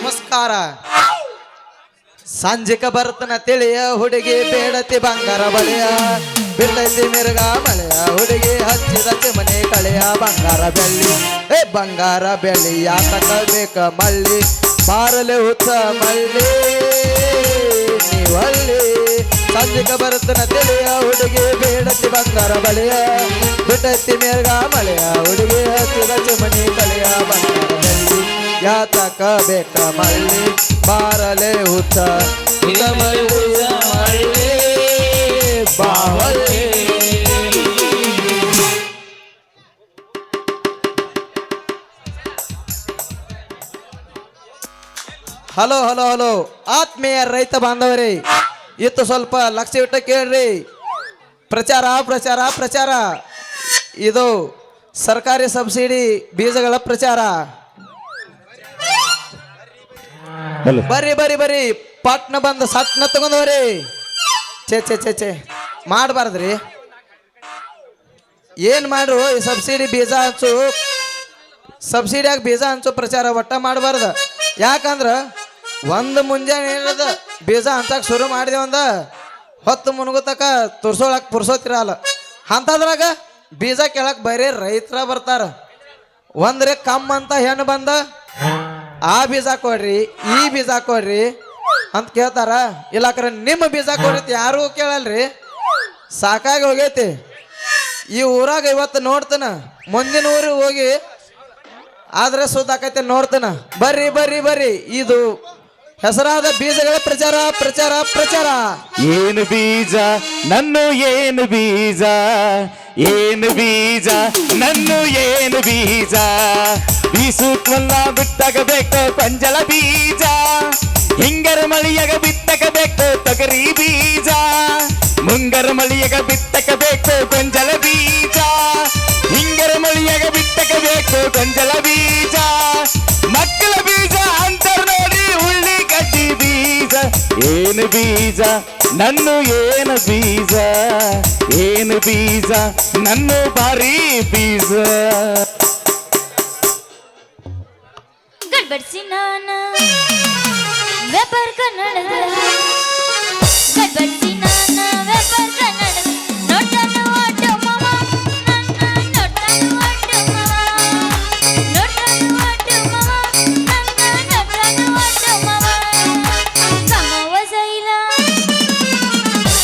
ನಮಸ್ಕಾರ. ಸಂಜಿಕ ಬರ್ತನ ತಿಳಿಯ ಹುಡುಗಿ ಬೇಡತಿ ಬಂಗಾರ ಬಳೆಯ ಬಿಟ್ಟೈತಿ ಮಿರ್ಗ ಮಳೆಯ ಹುಡುಗಿ ಹಚ್ಚಿದ ಮನೆ ಕಳೆಯ ಬಂಗಾರ ಬೆಳ್ಳಿ ಬಂಗಾರ ಬೆಳ್ಳಿ ಯಾತಕ ಬೇಕ ಮಳ್ಳಿ ಬಾರಲೆ ಹುಚ್ಚ ಮಳ್ಳಿ ನೀವಳ್ಳಿ. ಸಂಜಿಕ ಬರ್ತನ ತಿಳಿಯ ಹುಡುಗಿ ಬೇಡತಿ ಬಂಗಾರ ಬಳೆಯ ಬಿಟ್ಟೈತಿ ಮಿರ್ಗ ಮಳೆಯ ಹುಡುಗಿ ಹಚ್ಚಿದ ಮನೆ ಕಳೆಯ ಬಂಗಾರ ಬೆಳ್ಳಿ ಯಾತಕ ಬೇಕ ಮಳ್ಳಿ ಬಾರಲೆ ಹುಚ್ಚ ಮಳ್ಳಿ ಬಾವಳ್ಳಿ. ಹಲೋ ಹಲೋ ಹಲೋ ಆತ್ಮೀಯ ರೈತ ಬಾಂಧವರೇ, ಇತ್ತು ಸ್ವಲ್ಪ ಲಕ್ಷ ಇಟ್ಟು ಕೇಳ್ರಿ. ಪ್ರಚಾರ ಪ್ರಚಾರ ಪ್ರಚಾರ. ಇದು ಸರ್ಕಾರಿ ಸಬ್ಸಿಡಿ ಬೀಜಗಳ ಪ್ರಚಾರ. ಬರ್ರಿ ಬರ್ರಿ ಬರ್ರಿ, ಪಟ್ನ ಬಂದು ಸಟ್ನ ತಗೊಂಡವ್ರಿ. ಛೇ ಛೇ ಛೇ ಛೇ ಮಾಡಬಾರ್ದ್ರಿ. ಏನು ಮಾಡ್ರು ಈ ಸಬ್ಸಿಡಿ ಬೀಜ ಹಂಚು, ಸಬ್ಸಿಡಿಯಾಗ ಬೀಜ ಹಂಚು ಪ್ರಚಾರ ಒಟ್ಟ ಮಾಡಬಾರ್ದು. ಯಾಕಂದ್ರೆ ಒಂದು ಮುಂಜಾನೆ ಏನದ ಬೀಜ ಹಂಚಕ್ಕೆ ಶುರು ಮಾಡಿದೆ, ಒಂದು ಹೊತ್ತು ಮುನುಗುತಕ ತುರ್ಸೋಳಕ್ಕೆ ಪುರ್ಸೋತಿರಲ್ಲ. ಅಂಥದ್ರಾಗ ಬೀಜ ಕೇಳಕ್ಕೆ ಬರೀ ರೈತರ ಬರ್ತಾರ. ಒಂದ್ರೆ ಕಮ್ಮ ಅಂತ ಹೆಣ್ಣು ಬಂದ ಆ ಬೀಜ ಕೊಡ್ರಿ ಈ ಬೀಜ ಕೊಡ್ರಿ ಅಂತ ಕೇಳ್ತಾರ. ಇಲ್ಲಾಕ್ರೆ ನಿಮ್ಮ ಬೀಜ ಕೊಡ್ರಿ ಯಾರೂ ಕೇಳಲ್ರಿ. ಸಾಕಾಗಿ ಹೋಗೈತಿ. ಈ ಊರಾಗ ಇವತ್ತು ನೋಡ್ತಾನ, ಮುಂದಿನ ಊರಿಗೆ ಹೋಗಿ ಆದ್ರೆ ಸುದ್ದಾಕೈತೆ ನೋಡ್ತಾನ. ಬರ್ರಿ ಬರ್ರಿ ಬರ್ರಿ, ಇದು ಹೆಸರಾದ ಬೀಜಗಳ ಪ್ರಚಾರ ಪ್ರಚಾರ ಪ್ರಚಾರ. ಏನು ಬೀಜ ನನ್ನ ಏನು ಬೀಜ, ಏನು ಬೀಜ ನನ್ನ ಏನು ಬೀಜ, ಬೀಸುತ್ತಲ್ಲ ಬಿತ್ತಾಗ ಬೇಕು ಪಂಜಲ ಬೀಜ, ಹಿಂಗರ ಮಳಿಯಾಗ ಬಿತ್ತಕ ಬೇಕು ತೊಗರಿ ಬೀಜ, ಮುಂಗರ ಮಳಿಯಾಗ ಬಿತ್ತಕ ಬೇಕು ಗೊಂಜಲ ಬೀಜ, ಹಿಂಗರ ಮಳಿಯಾಗ ಬಿತ್ತಕ ಬೇಕು ಗೊಂಜಲ ಬೀಜ, ಮಕ್ಕಳ ಬೀಜ ಅಂತಾರ ನೋಡಿ ಉಳ್ಳಿ ಕಡ್ಡಿ ಬೀಜ. ಏನು ಬೀಜ ನನ್ನ ಏನು ಬೀಜ, ಏನು ಬೀಜ ನನ್ನ ಬಾರಿ ಬೀಜ. ಗಡ್ಬಡ್ಸಿ ನಾನ ವ್ಯಾಪಾರ ಕನ್ನಡದ, ಗಡ್ಬಡ್ಸಿ ನಾನ ವ್ಯಾಪಾರ ಕನ್ನಡದ, ನೋಟನು ಒಟ್ಟು ಮವ ನನ್ನ ನೋಟನು ಒಟ್ಟು ಮವ, ನೋಟನು ಒಟ್ಟು ಮವ ನನ್ನ ನೋಟನು ಒಟ್ಟು ಮವ, ಕಮವ ಜೈಲ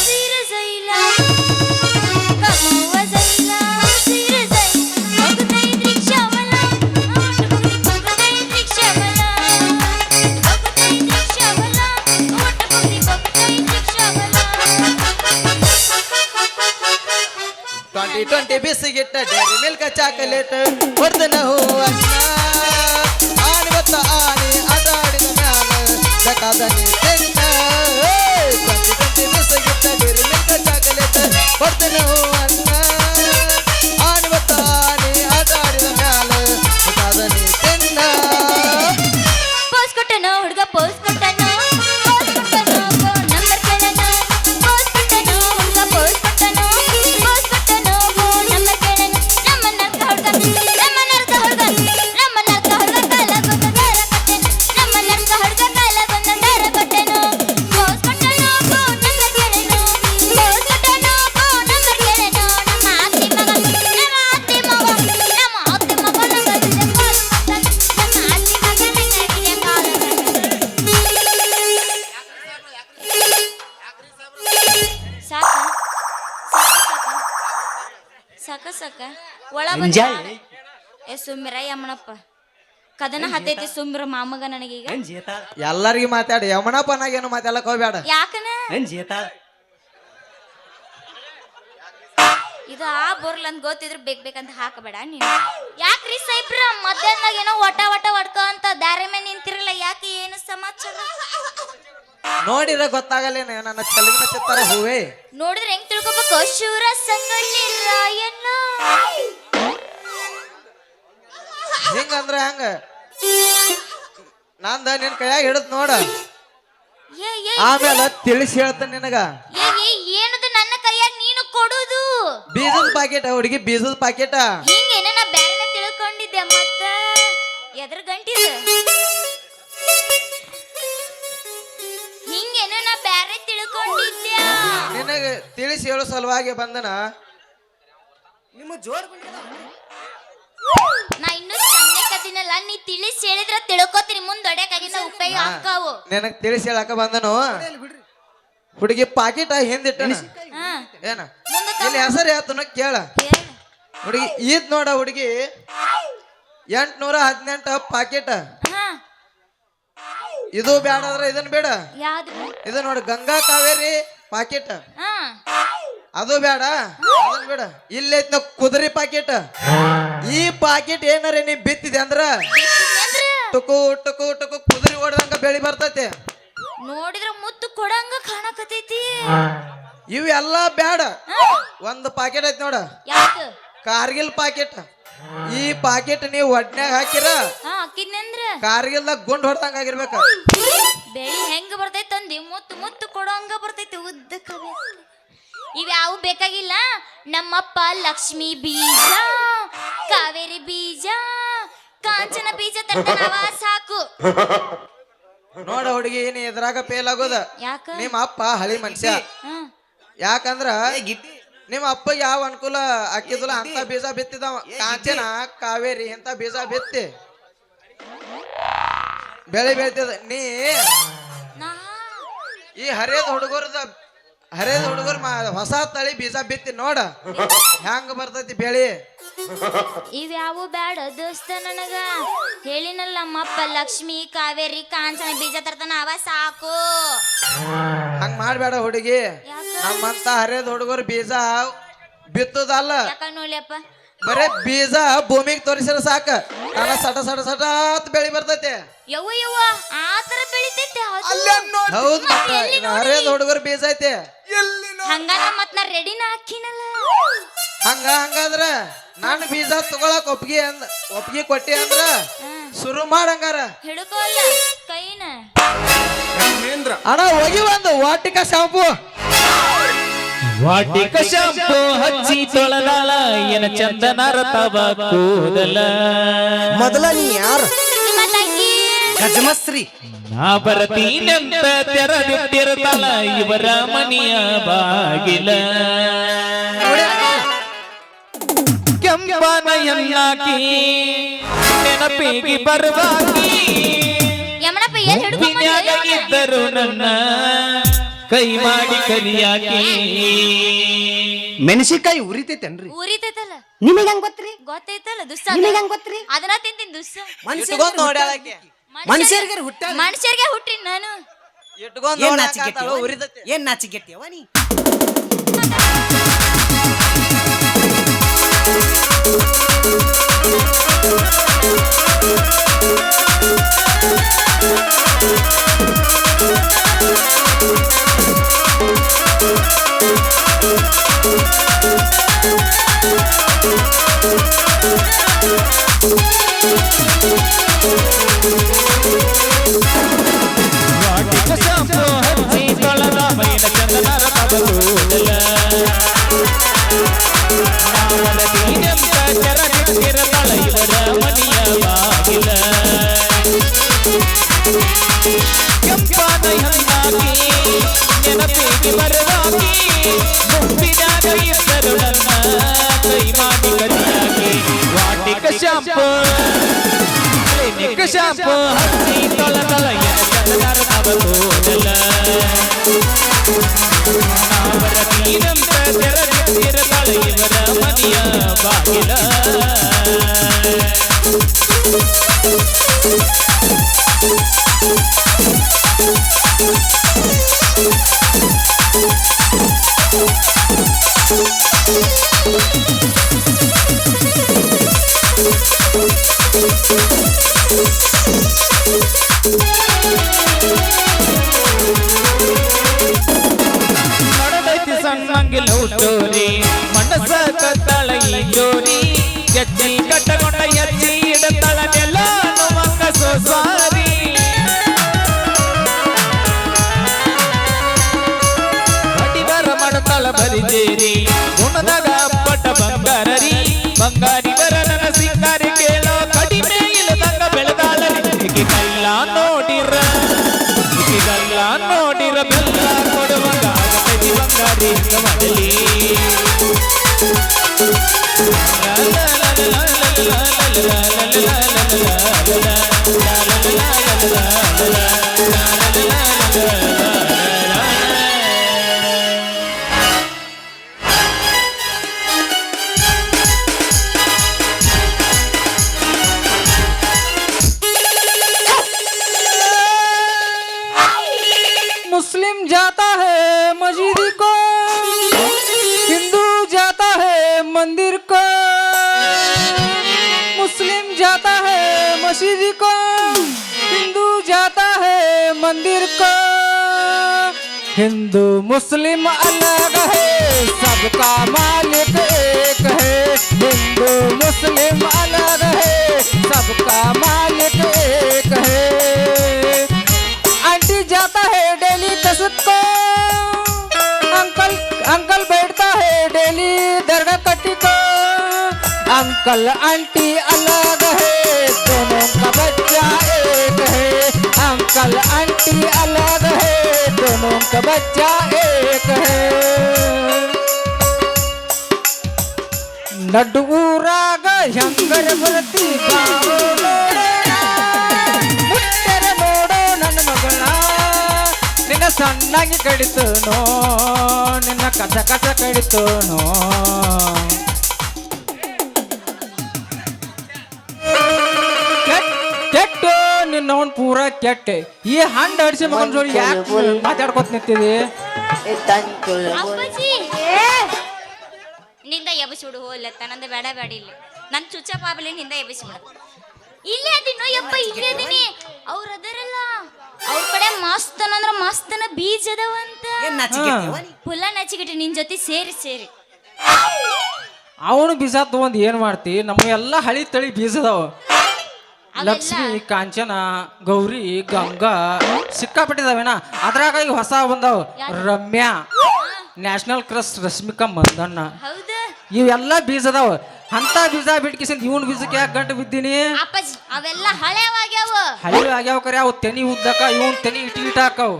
ಸೀರ ಜೈಲ, ಕಮವ ಜೈಲ ಸೀರ ಜೈಲ, ಹೋಗುತ್ತೈತ್ ರಿಕ್ಷಾವಲ ಹೋಗುತ್ತೈತ್ ರಿಕ್ಷಾವಲ, ಹೋಗುತ್ತೈತ್ ರಿಕ್ಷಾವಲ ಒಟ್ಟ ಬಗ್ರಿ ಹೋಗುತ್ತೈತ್ ರಿಕ್ಷಾವಲ. 2020 ಬಿಸಿಗಿಟ್ಟ ಡೈರಿ ಮಿಲ್ಕ್ ಚಾಕಲೇಟ್ ಹೊಡ್ದನ ಹೂವನ್ನ ಆನಿವತ್ತ ಆನಿ ಅದಾಡಿದ ಮ್ಯಾಲ ಬೇಕಾದ ನೀತೆನ್ನ. 2020 ಬಿಸಿಗಿಟ್ಟ ಡೈರಿ ಮಿಲ್ಕ್ ಚಾಕಲೇಟ್ ಹೊಡ್ದನ ಹೂವನ್ನ ಆನಿವತ್ತ ಆನಿ ಅದಾಡಿದ ಮ್ಯಾಲ ಬೇಕಾದ ನೀತೆನ್ನ. ಪೋಸ್ ಕೊಟ್ಟನೋ ಹುಡುಗ ಪೋಸ್ ಕೊಟ್ಟನೋ, ಪೋಸ್ ಕೊಟ್ಟನೋ ಫೋನ್ ನಂಬರ್ ಕೇಳನ, ಪೋಸ್ ಕೊಟ್ಟನೋ ಹುಡುಗ ಪೋಸ್ ಕೊಟ್ಟನೋ, ಪೋಸ್ ಕೊಟ್ಟನೋ ಫೋನ್ ನಂಬರ್ ಕೇಳನ, ನಮ್ಮ ನರ್ಕ ಹುಡುಗ ನಮ್ಮ ನರ್ಕ ಹುಡುಗ ನಮ್ಮ ನರ್ಕ ಹುಡುಗ ಕಾಲ ಬಂದ ದಾರ ಕೊಟ್ಟೆನು, ನಮ್ಮ ನರ್ಕ ಹುಡುಗ ಕಾಲ ಬಂದ ದಾರ ಕೊಟ್ಟೆನು, ಪೋಸ್ ಕೊಟ್ಟನೋ ಫೋನ್ ನಂಬರ್ ಕೇಳನು, ಪೋಸ್ ಕೊಟ್ಟನೋ ಫೋನ್ ನಂಬರ್ ಕೇಳನು, ನಮ್ಮ ಆತ್ತಿ ಮಗ ನಮ್ಮ ಆತ್ತಿ ಮಗ ನಮ್ಮ ಆತ್ತಿ ಮಗ ನಂಗದಿದೆ ಕಾಲ್ ಮಾಡ್ತಾನೆ, ನಮ್ಮ ಆತ್ತಿ ಮಗ ನಂಗದಿದೆ ಕಾಲ್ ಮಾಡ್ತಾನೆ. ಸಾಕ ಸಾಕ ಸಾಕ ಸಾಕ ಒಳ ಬಂದ ಏ ಸುಮ್ಮಿರ ಯಮನಪ್ಪ ಕದನ ಹತ್ತೈತಿ ಸುಮ್ಮಿರ ಮಾಮಗ ನನಗೀಗ ಎಲ್ಲರಿಗೂ ಮಾತಾಡಿ ಯಮನಪ್ಪನಾಗೇನು ಮಾತಾಡಕ್ ಹೋಗ್ಬೇಡ. ಯಾಕನ ಇದು ಆ ಬೋರ್ಲ್ ಅಂತ ಗೊತ್ತಿದ್ರು ಬೇಕಂತ ಹಾಕಬೇಡ ನೀನು. ಯಾಕ್ರಿ ಸಾಯ್ಬ್ರ ಮಧ್ಯಾಹ್ನದಾಗ ಏನೋ ಒಟ ಒಟ ಹೊಡ್ಕೊ ಅಂತ ದಾರಿ ಮೇಲೆ ನಿಂತಿರಲ್ಲ, ಯಾಕೆ ಏನು ಸಮಾಚಾರ? ನೋಡಿದ್ರೆ ಗೊತ್ತಾಗಲ್ಲೇನೆ ನನ್ನ ಚೆಲುವಿನ ಚಿತ್ತರ ಹೂವೇ. ನೋಡಿದ್ರೆ ಹೆಂಗ್ ತಿಳ್ಕೊಬೇಕು? ಶೂರ ಸಂಗಳ್ಳಿ ರಾಯಣ್ಣ ಹಿಂಗಂದ್ರೆ ಹಂಗ ನಂದ ನಿನ್ ಕೈಯಾಗ ಹಿಡತ್ ನೋಡ, ಏ ಏ ಆಮೇಲೆ ತಿಳಿಸಿ ಹೇಳ್ತಾನೆ ನಿನಗ. ಏ ಏ ಏನದು ನನ್ನ ಕೈಯಾಗ ನೀನು ಕೊಡುದು? ಬೀಜದ ಪಾಕೆಟ್ ಹುಡುಗಿ, ಬೀಜದ ಪಾಕೆಟ್. ಹಿಂಗೇನ ನಾ ಬ್ಯಾರೆನ ತಿಳ್ಕೊಂಡಿದ್ದೆ. ಮತ್ತ ಎದ್ರ ಗಂಟಿದ ನಿನಗೆ ತಿಳಿಸಿ ಹೇಳೋ ಸಲುವಾಗಿ ಬಂದನ. ನಿಮ್ಮ ಜೋಡ್ ನಾ ಇನ್ನೂ ಸಣ್ಣ ಕದಿನಲ್ಲ, ನೀ ತಿಳಿಸಿ ಹೇಳಿದ್ರ ತಿಳ್ಕೊತೀನಿ, ಮುಂದೊಡ್ಯಾಕಾಗಿಂದ ಉಪಯೋಗ ಆಗ್ತಾವು. ನಿನಗೆ ತಿಳಿಸಿ ಹೇಳಕ ಬಂದನು. ಬಿಡ್ರಿ. ಹುಡುಗಿ ಪಾಕಿಟ ಹಿಂದಿಟ್ಟನ. ಹಾ ಏನ ಮುಂದೆ ಇಲ್ಲಿ ಹೆಸರು ಯಾತನ ಕೇಳ. ಹೇಳು. ಹುಡುಗಿ ಈದ್ ನೋಡ, ಹುಡುಗಿ 818 ಪಾಕೆಟ್. ಹಾ ಇದು ಬೇಡ ಅಂದ್ರೆ ಇದನ್ ಬೇಡ. ಯಾವ್ದು? ಇದು ನೋಡು ಗಂಗಾ ಕಾವೇರಿ ಪಾಕೆಟ್. ಹಾ ಅದು ಬೇಡ, ಅದನ್ ಬೇಡ. ಇಲ್ಲೈತ್ ನಾವು ಕುದುರೆ ಪಾಕೆಟ್. ಈ ಪಾಕೆಟ್ ಏನಾರ ನೀ ಬಿತ್ತಿದೆ ಅಂದ್ರ ಅಂದ್ರ ಟುಕು ಟುಕು ಟುಕು ಕುದುರೆ ಓಡ್ದಂಗ ಬೆಳಿ ಬರ್ತೈತಿ. ನೋಡಿದ್ರ ಮುತ್ತು ಕೊಡಂಗ ಕಾಣಕತೈತಿ. ಇವೆಲ್ಲ ಬೇಡ. ಹಾ, ಒಂದು ಪಾಕೆಟ್ ಐತಿ ನೋಡ, ಯಾವ್ದು? ಕಾರ್ಗಿಲ್ ಪಾಕೆಟ್. ಈ ಪಾಕೆಟ್ ನೀವು ಒಡ್ನ್ಯಾಗ ಹಾಕಿರ ಹಾ ಹಾಕಿದ್ನಂದ್ರ ಕಾರ್ಗಿಲ್ದಾಗ ಗುಂಡ್ ಹೊಡ್ದಂಗ ಆಗಿರ್ಬೇಕ. ಬೆಳಿ ಹೆಂಗ ಬರ್ತೈತಿ ಅಂದಿ, ಮುತ್ತು ಮುತ್ತು ಕೊಡಂಗ ಬರ್ತೈತಿ ಉದ್ದಕ್ಕ. ಇವ್ಯಾವು ಬೇಕಾಗಿಲ್ಲ. ನಮ್ಮಪ್ಪ ಲಕ್ಷ್ಮಿ ಬೀಜ, ಕಾವೇರಿ ಬೀಜ, ಕಾಂಚನ ಬೀಜ ತರ್ತಾನವ ಸಾಕು. ನೋಡ ಹುಡುಗಿ, ನೀ ಇದ್ರಾಗ ಫೇಲ್ ಆಗೋದ. ಯಾಕ? ನಿಮ್ಮ ಅಪ್ಪ ಹಳಿ ಮನುಷ್ಯ. ಹಾ ಯಾಕಂದ್ರ ಗಿಟ್ಟಿ ನಿಮ್ಮ ಅಪ್ಪ ಯಾವ ಅನುಕೂಲ ಹಾಕಿದಿಲ್ಲ ಅಂತ ಬೀಜ ಬಿತ್ತಿದವ. ಕಾಂಚನ ಕಾವೇರಿ ಅಂತ ಬೀಜ ಬಿತ್ತಿ ಬೆಳೆ ಬೆಳಿತದ. ನೀ ನಾ ಈ ಹರಿಯದ ಹುಡುಗರದ ಹೊಸ ತಳಿ ಬೀಜ ಬಿತ್ತಿ ನೋಡ ಹೆಂಗ ಬರ್ತೈತಿ ಬೆಳಿ. ಇವ್ಯಾವು ಬ್ಯಾಡ ದೋಸ್ತ, ನನಗ ಹೇಳಿನಲ್ಲ ನಮ್ಮಪ್ಪ ಲಕ್ಷ್ಮಿ ಕಾವೇರಿ ಕಾಂಚನ ಬೀಜ ತರ್ತಾನ ಅವ ಸಾಕು. ಹಂಗ ಮಾಡ್ಬೇಡ ಹುಡುಗಿ. ಯಾಕ? ನಮ್ಮಂತ ಹರಿಯದ ಹುಡುಗರು ಬೀಜ ಬಿತ್ತುದಲ್ಲ, ಯಾಕ ನೋಡ್ಲಿಯಪ್ಪ? ಬರೇ ಬೀಜ ಭೂಮಿಗೆ ತೋರಿಸಿರ ಸಾಕ, ತಾನ ಸಟ ಸಟ ಸಟ ಅಂತ ಬೆಳಿ ಬರ್ತೈತಿ. ಯವ್ವ ಯವ್ವ ಆತರ ಬೆಳಿತೈತೆ ಅದು? ಹೌದ್, ಮತ್ತೆ ಎಲ್ಲಿ ನೋಡಿ? ಹರಿಯದ ಹುಡುಗರು ಬೀಜ ಐತಿ. ಹಂಗಾನ ಮತ್ ನಾ ರೆಡಿನ ಹಾಕಿನಲ್ಲ. ಹಂಗಾದ್ರ ನಾನು ಬೀಜ ತಗೊಳಕ್ ಒಪ್ಪಿಗೆ ಕೊಟ್ಟಿ ಅಂದ್ರ ಶುರು ಮಾಡಂಗಾರ. ಹಿಡ್ಕೋಲ್ಲ ಕೈನ. ಅಣ್ಣ ಹೋಗಿ ಒಂದು ವಾಟಿಕ ಶಾಂಪು. ವಾಟಿಕ ಶಾಂಪು ಹಚ್ಚಿ ತೊಳಲಾಳ ಏನ ಚಂದನ ರತವ ಕೂದಲ. ಮೊದಲ ನೀ ಯಾರು? ನಿಮ್ಮ ತಂಗಿ ಗಜಮಸ್ತ್ರಿ. ನಾ ಬರತೀನಂತ ತೆರದಿಟ್ಟಿರ್ತಾಳ ಇವರ ಮನೆಯ ಬಾಗಿಲ. ಕೆಂಪನ ಎಣ್ಣಾಕಿ ನೆನಪಿಗೆ ಬರುವಾಗಿ ಯಮನಪ್ಪ ಎಲ್ಲಿ ಬಿನ್ಯಾಗ ಹಿಡ್ಕೊಂಡ್ ಇದ್ದರು ನನ್ನ ಕೈ ಮಾಡಿ ಕಲಿಯಾಕಿ. ಮೆಣಸಿಕಾಯಿ ಉರಿತೈತೇನ್ರಿ? ಊರಿತೈತಲ್ಲ, ನಿಮಗೆ ಹೆಂಗ್ ಗೊತ್ತ್ರಿ? ಗೊತ್ತೈತಲ್ಲ ದುಸ್ಸ. ನಿಮಗೆ ಹೆಂಗ್ ಗೊತ್ತ್ರಿ? ಅದನ್ನ ತಿಂತೀನಿ ದುಸ್ಸ. ಇಟ್ಕೊಂಡ್ ನೋಡ್ಯಾಳಕ್ಕೆ. ಮನುಷ್ಯರಿಗೆ ಹುಟ್ಟಾಳ. ಮನುಷ್ಯರಿಗೆ ಹುಟ್ಟಿ ನಾನು. ಇಟ್ಕೊಂಡ್ ಏನ್ ನೋಡ್ಯಾಕ ನಾಚಿಗೆಟ್ಟಿ ಆತಾಳು, ಉರಿತೈತಿ. ಏನ್ ನಾಚಿಗೆಟ್ಟಿಯವ ನೀ? ವಾಟಿಕ ಶಾಂಪು ಹಚ್ಚಿ ತೊಳೆದ ಮೈನ ಚಂದನ ರತವ ಕೂದಲ. ನಾ ಬರತೀನಂತ ತೆರದಿಟ್ಟಿರ್ತಾಳ ಇವರ ಮನೆಯ ಬಾಗಿಲ. ಕೆಂಪಾದ ಹಣ್ಣಾಗಿ ನೆನಪಿಗೆ ಬರುವಾಗಿ ಗುಂಪಿನಾಗ ಇದ್ದರು ನನ್ನ ಕೈ ಮಾಡಿ ಕಲಿಯಾಗಿ. ವಾಟಿಕ ಶಾಂಪು ಶಾಂಪು ಹಚ್ಚಿ ತೊಳೆದಳ ಎನ ಚಂದನ ರತವ ಕೂದಲ. ನಾ ಬರತೀನಂತ ತೆರದಿಟ್ಟಿರ್ತಾಳ ಇವರ ಮನೆಯ ಬಾಗಿಲ. ನಡೆದೈತಿ ಸಣ್ಣಂಗಿ ಲವ್ ಸ್ಟೋರಿ, ಮನಸ್ಸ ಕತ್ತಳ ಈ ಜೋರಿ. ಗೆಜ್ಜಿ ಕಟ್ಟಕೊಂಡ ಹೆಜ್ಜಿ ಇಡತಳ ನೆಲ್ಲಾನು ಮಂಗ ಸೋಸಾರಿ. ಅಡಿಗಾರ ಮಾಡತಾಳ ಬರಿಜೇರಿ, ಗುಣದಾಗ ಪಟ್ಟ ಬಂಗಾರರಿ. ಬಂಗಾರಿ ಬರ ನನ್ನ ಸಿಂಗಾರಿ ಕೇಳೋ ಕಡಿಮೆ ಇಲ್ಲದಂಗ ಬೆಳೆದಾಳರಿ. ಈಗಿಗಲ್ಲ ನೋಡಿರ ಬೆಲ್ಲ ಕೊಡುವಂಗ ಆಗತೈತಿ ಬಂಗಾರ ಮಾಡ್ರಿ ಹಿಂಗ ಮಾಡಲಿ मुस्लिम जाता है मस्जिद को, हिंदू जाता है मंदिर को। मुस्लिम जाता है मस्जिद को, हिंदू जाता है मंदिर को। हिंदू मुस्लिम अलग है, सबका मालिक एक है। हिंदू मुस्लिम अलग है, सबका मालिक एक है। आंटी जाता है डेली कसब को, अंकल बैठता है डेली दरगाह कट्टी को। अंकल आंटी अलग है, दोनों का बच्चा एक है। अंकल आंटी अलग है, दोनों का बच्चा एक है। ನಡುಊರಾಗ ಹೆಂಗರ ಬರ್ತಿ ಬಾರೋ ನೋಡೋಣ, ಮುಟ್ಟರ ನೋಡೋ ನನ್ನ ಮಗಳ. ನಿನ್ನ ಸಣ್ಣಾಗಿ ಕಡಿತನೋ, ನಿನ್ನ ಕಸ ಕಸ ಕಡಿತನೋ. ಕೆಟ್ಟು ನಿನ್ನವನ್ ಪೂರ ಕೆಟ್ಟೆ. ಈ ಹಂಡ ಅಡಿಸಿ ಮಗನ ಜೋಡಿ ಯಾಕೆ ಮಾತಾಡ್ಕೊತ ನಿಂತಿದಿ? ಅಪ್ಪಾಜಿ ನಿಂದ ಎಬ್ಬಿಸ್ಬಿಡು ಹೋಲತ್ತ ನಂದ ಬೇಡ ಬೇಡ ಇಲ್ಲಿ ನನ್ ಚುಚ್ಚ ಪಾಬಲಿ ನಿಂದ ಎಬ್ಬಿಸ್ಬಿಡು. ಇಲ್ಲೇ ಅದಿನೋ ಯಪ್ಪ ಇಲ್ಲೇ ಅದೀನಿ. ಅವ್ರ ಅದರಲ್ಲ ಅವ್ರ ಕಡೆ ಮಸ್ತನ ಅಂದ್ರ ಮಸ್ತನ ಬೀಜ ಅದಾವಂತ. ಏನ್ ನಾಚಿಕೆಟ್ಟೆವ ನೀ? ಫುಲ್ಲ ನಚ್ಚಿಗಿಟ್ಟು ನಿನ್ ಜೊತೆ ಸೇರಿ ಸೇರಿ ಅವನು ಬೀಜ ತಗೊಂಡ್ ಏನ್ ಮಾಡ್ತಿ? ನಮ್ಮ ಎಲ್ಲ ಹಳಿ ತಳಿ ಬೀಜ ಅದಾವ. ಲಕ್ಷ್ಮಿ, ಕಾಂಚನ, ಗೌರಿ, ಗಂಗಾ ಸಿಕ್ಕಾಪಟ್ಟಿದಾವೇನ. ಅದ್ರಾಗ ಈಗ ಹೊಸ ಬಂದಾವ. ರಮ್ಯಾ, ನ್ಯಾಷನಲ್ ಕ್ರಶ್ ರಶ್ಮಿಕಾ ಮಂದಣ್ಣ, ಹೌದಾ? ಇವೆಲ್ಲ ಬೀಜ ಅದಾವ. ಅಂತ ಬೀಜ ಬಿಟ್ಕಿಸಿಂದ ಇವನ್ ಬೀಜಕ್ಕೆ ಯಾಕೆ ಗಂಟು ಬಿದ್ದೀನಿ? ಅಪ್ಪಾಜಿ ಅವೆಲ್ಲ ಹಳೆವಾಗ್ಯಾವ. ಹಳಿ ಆಗ್ಯಾವ ಕರೆ ಅವು ತೆನಿ ಉದ್ದಕ, ಇವನ್ ತೆನಿ ಇಟಿ ಇಟ ಹಾಕವು.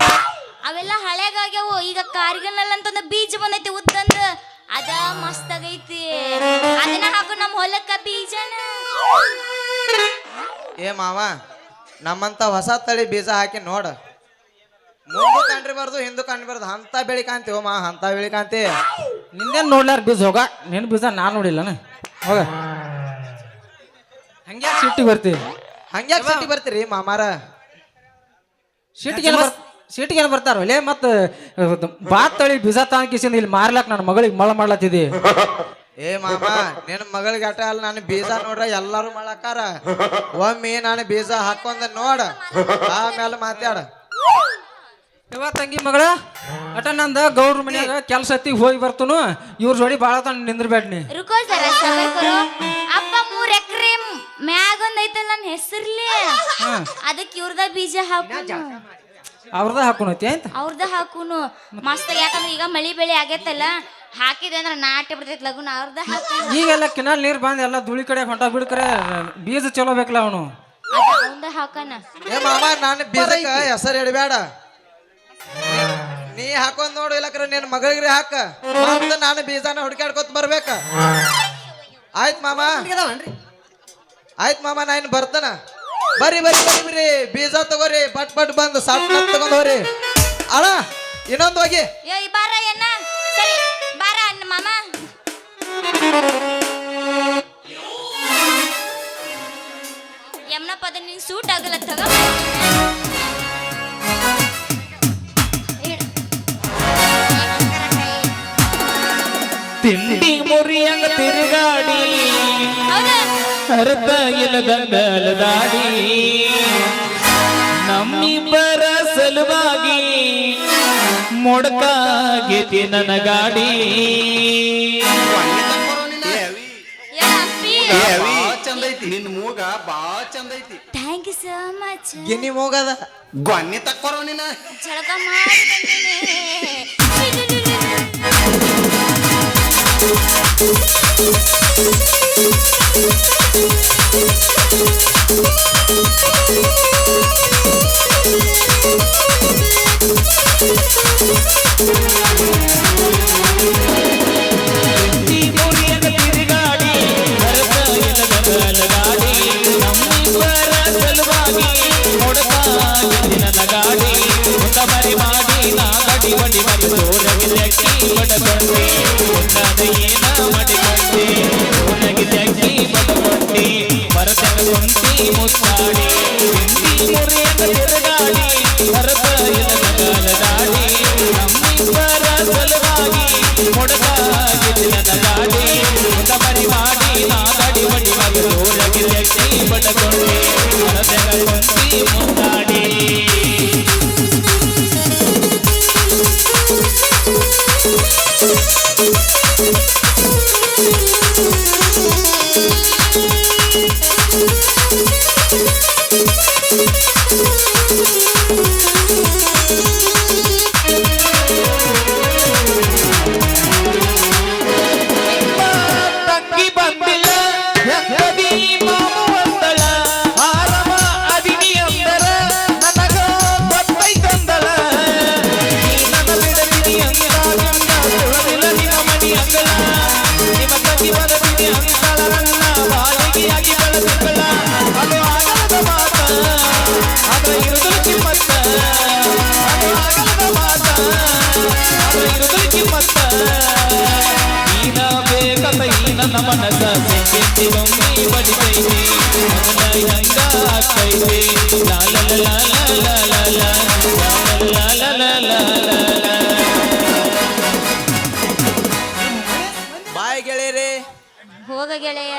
ಅವೆಲ್ಲ ಹಳೆಗಾಗ್ಯಾವು. ಈಗ ಕಾರ್ಗಿಲ್ ಅಂತಂದ ಬೀಜ ಬಂದೈತಿ ಉದ್ದಂದ, ಅದ ಮಸ್ತ್ ಆಗೈತಿ. ಅದನ್ನ ಹಾಕು ನಮ್ಮ ಹೊಲಕ್ಕ ಬೀಜನ. ಏ ಮಾವ, ನಮ್ಮಂತ ಹೊಸ ತಳಿ ಬೀಜ ಹಾಕಿ ನೋಡ. ಮುಂದೆ ಕಂಡ್ರಿಬಾರ್ದು, ಹಿಂದೂ ಕಂಡ್ರಿಬಾರ್ದು. ಅಂತ ಬೆಳಿ ಕಾಂತಿ ಮಾ, ಅಂತ ಬೆಳಿ ಕಾಂತಿ. ನಿಂದೇನ್ ನೋಡ್ಲಾರ ಬೀಜ ಹೋಗ. ನಿನ್ ಬೀಜ ನಾನ್ ನೋಡಿಲ್ಲನ ಹೋಗ. ಹಂಗ್ಯಾಕೆ ಸಿಟ್ಟಿಗೆ ಬರ್ತಿ? ಹಂಗ್ಯಾಕ್ ಸಿಟಿ ಬರ್ತೀರಿ ಮಾಮಾರ? ಸಿಟ್ಟಿಗೆ ಬರ್ತಾರ ಒಲೆ. ಮತ್ತ ಬಾತ್ ತಳಿ ಬೀಜ ತಾಂಕಿಸಿಂದ ಇಲ್ಲಿ ಮಾರ್ಲಾಕ್ ನನ್ನ ಮಗಳಿಗೆ ಮಳ ಮಾಡ್ಲತ್ತಿದಿ. ಏ ಮಾಮ, ನಿನ್ನ ಮಗಳಿಗೆ ಅಟ ಅಲ್ಲ, ನಾನು ಬೀಜ ನೋಡ್ರ ಎಲ್ಲಾರು ಮಾಡಾಕಾರ. ಒಮ್ಮೆ ನಾನು ಬೀಜ ಹಾಕೊಂಡ ನೋಡ, ಆಮೇಲೆ ಮಾತಾಡ. ಇವ ತಂಗಿ ಮಗಳ ಅಟ ನಂದ ಗೌಡ್ರ ಮನ್ಯಾಗ ಕೆಲ್ಸ ಹತ್ತಿ ಹೋಗಿ ಬರ್ತನು. ಇವ್ರ ಜೋಡಿ ಬಾಳ ತನ ನಿಂದ್ರಬೇಡ್ನಿ. ರುಕೋ ಜರ ಸಬರ್ ಕರೋ. ಅಪ್ಪ 3 ಎಕರೆ ಮ್ಯಾಗ ಒಂದ್ ಐತಲ್ಲ ನನ್ನ ಹೆಸರ್ಲಿ, ಅದಕ್ಕೆ ಇವ್ರದ ಬೀಜ ಹಾಕು. ಅವ್ರದ ಹಾಕೋಣತಿ ಆಯ್ತ? ಅವ್ರದ ಹಾಕುನು ಮಸ್ತ್. ಯಾಕಂದ್ರೆ ಈಗ ಮಳಿ ಬೆಳಿ ಆಗೈತಲ್ಲ, ಹಾಕಿದ್ವಿ ಅಂದ್ರೆ ನಾಟಿ ಬಿಡ್ತೈತಿ ಲಗುನ. ಅವ್ರದ ಹಾಕು. ಈಗೆಲ್ಲ ಕಿನಾಲ್ ನೀರ್ ಬಂದ್ ಎಲ್ಲ ಧೂಳಿ ಕಡೆ ಹೊಂಟ ಬಿಡ್ಕರೆ ಬೀಜ ಚಲೋ ಬೇಕಲ್ಲ ಅವನು. ಅದ ಅವಂದ ಹಾಕನ. ಏ ಮಾಮ, ನಾನು ಬೀಜಕ್ಕ ಹೆಸರು ಇಡಬೇಡ. ನೀ ಹಾಕೊಂಡ್ ನೋಡು, ಇಲ್ಲಕ್ರ ನಿನ್ನ ಮಗಳಿಗೆ ಹಾಕ. ಮತ್ತೆ ನಾನು ಬೀಜನ ಹುಡ್ಕಾಡ್ಕೊತ ಬರ್ಬೇಕ. ಆಯ್ತ್ ಮಾಮ, ಆಯ್ತ್ ಮಾಮ, ನಾ ಇನ್ ಬರ್ತಾನ. ಬರ್ರಿ ಬರ್ರಿ ಬರ್ರಿ ಬರ್ರಿ, ಬೀಜ ತಗೋರಿ. ಪಟ್ ಪಟ್ ಬಂದು ಸಾಟ್ ತಗೊಂಡ್ ಹೋಗ್ರಿ. ಅಣ್ಣ ಇನ್ನೊಂದು ಹೋಗಿ. ಏ ಬಾರ ಏನ ಸರಿ ಬಾರ ಅಣ್ಣ ಮಾಮ. ಯಮ್ನಪ್ಪ ಅದ ನಿನ್ ಸೂಟ್ ಆಗಲ್ಲ ತಗ. ತಿಂಡಿ ಮುರಿಯಂಗ ತಿರುಗಾಡಿ ಹರತ ಇಲ್ಲದಂಗಲ ದಾಡಿ ನಮ್ಮಿಬ್ಬರ ಸಲುವಾಗಿ ಮೊಡಕಾಗೈತಿ ನನ್ನ ಗಾಡಿ. ಚಂದ ಐತಿ ನಿನ್ ಮೂಗ, ಬಾಳ ಚಂದ ಐತಿ. Thank you so much. ಗಿನ್ನಿ ಮೂಗದ ಗೊನ್ನೆ ತಕ್ಕೊರೋ ನೀನ. ಜಳಕ ಮಾಡಿ ಬಂದಿನಿ. ಮೊಡಕ ಗೆದ್ದಿನ ನಗಾಡಿ ಮುಂದ ಬರಿ ಮಾಡಿ ನಾ ಗಡಿ ಬಡಿ ಬಡಿ ಜೋರಾಗಿ ತೆಕ್ಕಿ ಬಡಕೊಂಡಿ ಮುಂದಾದ ಏನ ಮಡಿಕೊಂಡಿ ಜೋರಾಗಿ ತೆಕ್ಕಿ ಬಡಕೊಂಡಿ ಮರತನ ಕೊಂತಿ ಮುತ್ತಾಡಿ ಹಿಂದಿ ಮುರಿಯಂಗ ತಿರುಗಾಡಿ ಭರತ ಎಲಗಾಲ ದಾಡಿ ನಮ್ಮಿಬ್ಬರ ಸಲುವಾಗಿ ಮೊಡಕ ಗೆದ್ದಿನ ನಗಾಡಿ ಮುಂದ ಬರಿ ಮಾಡಿ ನಾ ಗಡಿ ಬಡಿ ಬಡಿ ಜೋರಾಗಿ ತೆಕ್ಕಿ ಬಡಕೊಂಡಿ ಮರತನ ಕೊಂತಿ ಮುತ್ತಾಡಿ ತಂಗಿ ಬಂದಿಲ್ಲ ಹೆಂಗದಿ ಮಾಮು ಅಂದಳ ಆರಮ ಅದಿನಿ ಅಂದರ ನನಗ ಗೊತ್ತೈತಂದಳ ನೀ ನನ್ನ ಬಿಡದಿನಿ ಅಂದಾಗಂಗ ಸುಳದಿಲ್ಲ ನಿನ್ನ ಮಣಿ ಅಂಗಳ ನಿಮ್ಮ ತಂಗಿ ಬದಲಿನಿ ಅಂದಳ ನನ್ನ ಬಾಳಿಗೆ ಆಗಿ ಬೆಳೆದಳ ಅದು ಆಗದ ಮಾತ ಅದ್ರ ಇರುದಲು ಕಿಮ್ಮತ್ತ ಅದು ಆಗದ ಮಾತ ಅದ್ರ ಇರುದಲು ಕಿಮ್ಮತ್ತ ನೀನ ಬೇಕತ ಈ ನನ್ನ ಮನಸ ಬೆಂಕಿ ಬೊಮ್ಮಿ ಬಡಿತೈತಿ ಮೊದಲ ಹಂಗ ಆಗ್ತೈತಿ ಲಾ ಲಾ ಲಾ ಲಾ ಲಾ ಲಾ ಲಾ ಲಾ ಲಾ ಲಾ ಲಾ ಲಾ. ಬಾಯ್ ಗೆಳೆಯರೇ ಹೋಗ ಗೆಳೆಯ.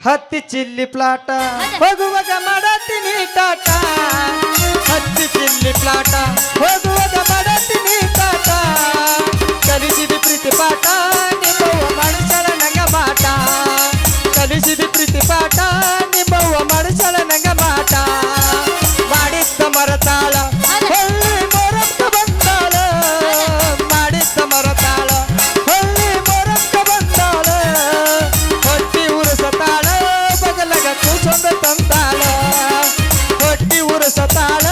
ಹತ್ತಿ ಚಿಲ್ಲಿ ಪ್ಲಾಟ ಹೋಗುವಾಗ ಮಾಡತ್ತೀನಿ ಟಾಟ ಹತ್ತಿ ಚಿಲ್ಲಿ ಪ್ಲಾಟ ಹೋಗುವಾಗ ಮಾಡತ್ತೀನಿ ಟಾಟ ಕಲಿಸಿದ ಪ್ರೀತಿ ಪಾಠ ನಿಮ್ಮವ್ವ ಮನುಷ್ಯರ ನಂಗ ಮಾಟ ಕಲಿಸಿದ ಪ್ರೀತಿ ಪಾಠ ನಿಮ್ಮವ್ವ ಮನುಷ್ಯರ ನಂಗ ಮಾಟ ಮಾಡಿದ್ದ ಮರತಾಳ ಹೊಳ್ಳಿ ಮೊರಕ್ಕ ಬಂದಾಳ ಮಾಡಿದ್ದ ಮರತಾಳ ಹೊಳ್ಳಿ ಮೊರಕ್ಕ ಬಂದಾಳ ಹೊಟ್ಟಿ ಉರುಸತಾಳ ಬಗಲಗ ಕೂಸೊಂದ ತಂದಾಳ ಹೊಟ್ಟಿ ಉರುಸತಾಳ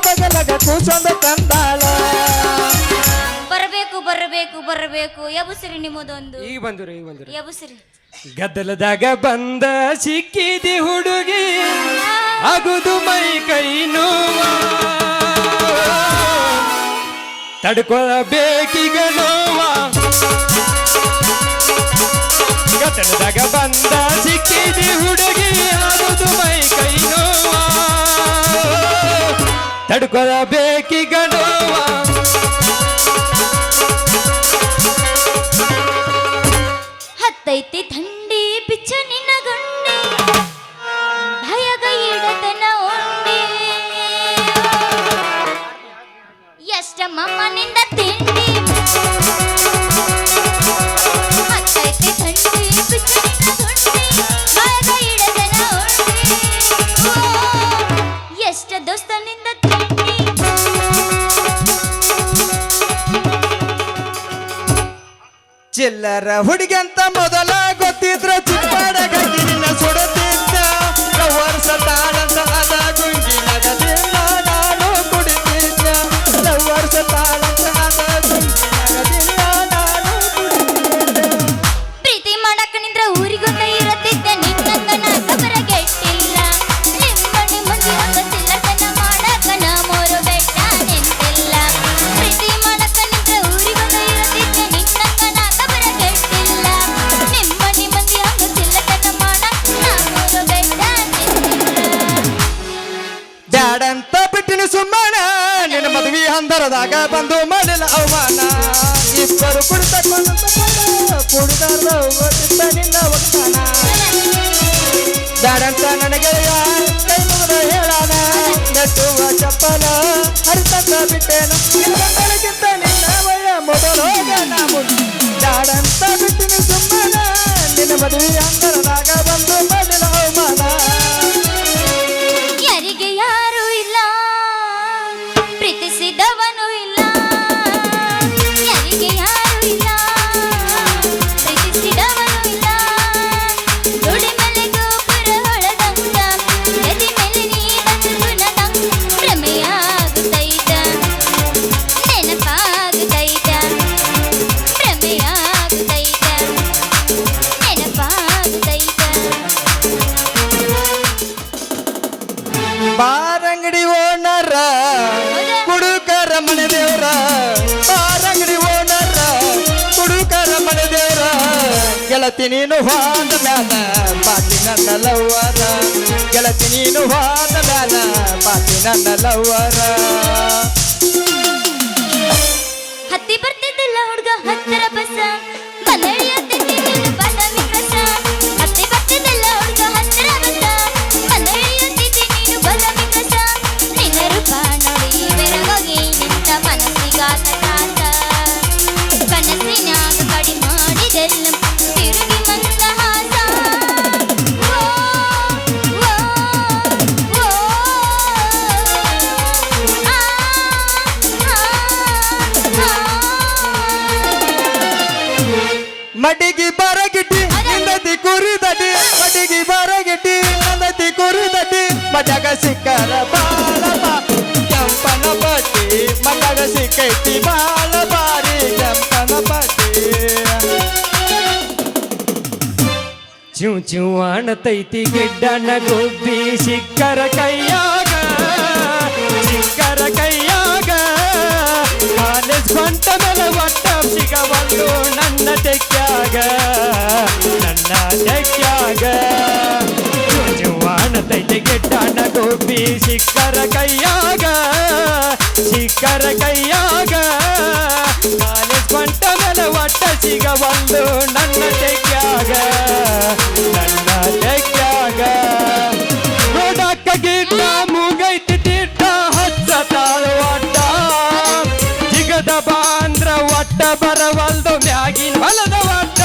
ಬಗಲಗ ಕೂಸೊಂದ ತಂದಾಳ. ಬರಬೇಕು ಬರಬೇಕು ಬರಬೇಕು ಎಬುಸಿರಿ ನಿಮ್ಮದೊಂದು ಈಗ ಬಂದ್ರು ಎಬುಸಿರಿ. ಗದ್ದಲದಾಗ ಬಂದ ಸಿಕ್ಕಿದಿ ಹುಡುಗಿ ಆಗುದು ಮೈ ಕೈ ನೋವ ತಡ್ಕೊಳ್ಬೇಕೀಗ ನೋವ ಗದ್ದಲದಾಗ ಬಂದ ಸಿಕ್ಕಿದಿ ಹುಡುಗಿ ಆಗುದು ಮೈ ಕೈ ನೋವ ತಡ್ಕೊಳ್ಬೇಕೀಗ ನೋವ ಹತ್ತೈತಿ ಥಂಡಿ ಬಿಚ್ಚ ನಿನ್ನ ಗಂಡಿ ಭಯಗ ಇಡತನ ಉಂಡಿ ಎಷ್ಟ ಮಮ್ಮನಿಂದ ತಿಂಡಿ ಹತ್ತೈತಿ ಥಂಡಿ ಬಿಚ್ಚ ನಿನ್ನ ಗಂಡಿ ಭಯಗ ಇಡತನ ಉಂಡಿ ಎಷ್ಟ ದೋಸ್ತನಿಂದ ತಿಂಡಿ ಚಿಲ್ಲರ ಹುಡುಗಿ ಅಂತ ಮೊದಲ ಗೊತ್ತಿದ್ರ ಚಿಪ್ಪಾಡಗ ಗಿರಿನ ಸುಡುತ್ತಿದ್ದ ವರ್ಷ ತಾಳಂತ ಅದ ಗುಂಗಿ ನಗದಿಲ್ಲ ನಾನು ಕುಡಿತಿದ್ದ ವರ್ಷ ತಾಳಂತ ಅದ ಗುಂಗಿ ನಗದಿಲ್ಲ ನಾನು ಕುಡಿತಿದ್ದ. ಪ್ರೀತಿ ಮಾಡಕ ನಿಂದ್ರ ಊರಿಗೊಂದ ಇರತ್ತಿದ್ದೆ ನಿನ್ನಂಗ ನಾಕ ಬರಗೆಟ್ಟಿಲ್ಲ ನಿಮ್ಮನಿ ಮಂದಿ ಹಂಗ ಚಿಲ್ಲತನ ಮಾಡಕ ನಾ ಮೋರು ಬೆಟ್ಟ ನಿಂತಿಲ್ಲ ಪ್ರೀತಿ ಮಾಡಕ ನಿಂದ್ರ ಊರಿಗೊಂದ ಇರತ್ತಿದ್ದೆ ನಿನ್ನಂಗ ನಾಕ ಬರಗೆಟ್ಟಿಲ್ಲ ನಿಮ್ಮನಿ ಮಂದಿ ಹಂಗ ಚಿಲ್ಲತನ ಮಾಡಕ ನಾ ಮೋರು ಬೆಟ್ಟ ನಿಂತಿಲ್ಲ. ಬ್ಯಾಡಂತ ಬಿಟ್ಟಿನ ಸುಮ್ಮನ ನಿನ್ನ ಮದುವೆ ಹಂದರದಾಗ ಬಂದು ಮಾಡಿಲ್ಲ ಅವಮಾನ ಇಬ್ಬರು ಕುಡಿತಕೊಂಡ ಕುಡಿದಾರ್ದ ಓದಿದ್ದ ನಿನ್ನ ಒಗ್ತಾನ ಬ್ಯಾಡಂತ ನನಗೆ ಕೈ ಮುಗಿದ ಹೇಳಾನ ನೆಟ್ಟುವ ಚಪ್ಪಲ ಹರಿತಂದ ಬಿಟ್ಟೇನು ನನಗಿಂತ ನಿನ್ನ ವಯ ಮೊದಲೋಗ ನಾವು ಬ್ಯಾಡಂತ ಬಿಟ್ಟಿನ ಸುಮ್ಮನ ನಿನ್ನ ಮದುವೆ ಹಂದರದಾಗ ಬಂದು ಮಾಡಿಲ್ಲ ಅವಮಾನ ಯಾರಿಗೆ ಯಾರು ಇಲ್ಲ ಪ್ರೀತಿಸಿದವನು ಇಲ್ಲ ಯಾರಿಗೆ ಯಾರು ಇಲ್ಲ ಪ್ರೀತಿಸಿದವನು ಇಲ್ಲ ದುಡಿ ಮೇಲೆ ಗೋಪುರ ಹೊಳದಂಗ ನದಿ ಮೇಲೆ ನೀ ಬಂದು ಗುಣದಂಗ ಭ್ರಮೆಯಾಗುತ್ತೈತ ನೆನಪಾಗುತ್ತೈತ ಭ್ರಮೆಯಾಗುತ್ತೈತ ನೆನಪಾಗುತ್ತೈತ ಬಾರಂಗಡಿ ಓನರ ಕುಡುಕರ ಮನೆ ದೇವ್ರ ಬಾರಂಗಡಿ ಓನರ ಕುಡುಕರ ಮನೆ ದೇವ್ರ ಗೆಳತಿ ನೀನು ಹೋದ ಮ್ಯಾಲ ಬಾತಿ ನನ್ನ ಲವ್ವರ ಗೆಳತಿ ನೀನು ಹೋದ ಮ್ಯಾಲ ಬಾತಿ ನನ್ನ ಲವ್ವರ ಹತ್ತಿ ಬರ್ತಿದ್ದಿಲ್ಲ ಹುಡುಗ ಹತ್ತರ ಬಸ ಬಂದಳಿಯುತ್ತಿದ್ದಿಲ್ಲ ಬಾದಾಮಿ ರಸ ಹತ್ತಿ ಬರ್ತಿದ್ದಿಲ್ಲ ಹುಡುಗ ಹತ್ತರ ಬಸ ಬಂದಳಿಯುತ್ತಿದ್ದಿ ನೀನು ಬಾದಾಮಿ ರಸ ನಿನ್ನ ರೂಪ ನೋಡಿ ಬೆರಗೋಗಿ ನಿಂತ ಮನಸ್ಸಿಗಾತ ಕಾತ ಕನಸಿನಾಗ ಕಡಿ ಮಾಡಿದೆಲ್ಲ ತಿರುಗಿ ಮಂದಹಾಸ ಓ, ಓ, ಓ, ಆ, ಮಡಿಗಿ ಬರಗಿಟ್ಟಿ ನಂದತಿ ಕುರಿದಡಿ ಮಡಿಗಿ ಬರಗಿಟ್ಟಿ ನಂದತಿ ಕುರಿದಡಿ ಮಡಗ ಸಿಕ್ಕರ ಬಾಳ ಕೆಂಪನ ಬಟ್ಟಿ ಮಡಗ ಸಿಕ್ಕೈತಿ ಬಾಳ ಬಾರಿ ಕೆಂಪನ ಬಟ್ಟಿ ಚೂ ಚೂ ಅಣತೈತಿ ಗಿಡ್ಡನ ಗುಬ್ಬಿ ಸಿಕ್ಕರ ಕೈಯಾಗ ಕಾಲೇಜ್ ಬಂಟ ಮೇಲೆ ಒಟ್ಟ ಸಿಗವಲ್ಲು ನನ್ನ ತೆಕ್ಯಾಗ ಚೂ ಚೂ ಅಣತೈತಿ ಗಿಡ್ಡನ ಗುಬ್ಬಿ ಸಿಕ್ಕರ ಕೈಯಾಗ ಕಾಲೇಜ್ ಬಂಟ ಮೇಲೆ ಒಟ್ಟ ಸಿಗವಲ್ಲು ನನ್ನ ತೆಕ್ಯಾಗ ನೋಡಕ್ಕ ಗಿಡ್ಡ ಮೂಗೈತಿ ತಿಟ್ಟ ಹಚ್ಚ ತಾಳುವಟ್ಟ ಜಿಗದ ಬಾಂದ್ರ ಒಟ್ಟ ಬರವಲ್ದು ಮ್ಯಾಗಿನ ಹೊಲದ ಒಟ್ಟ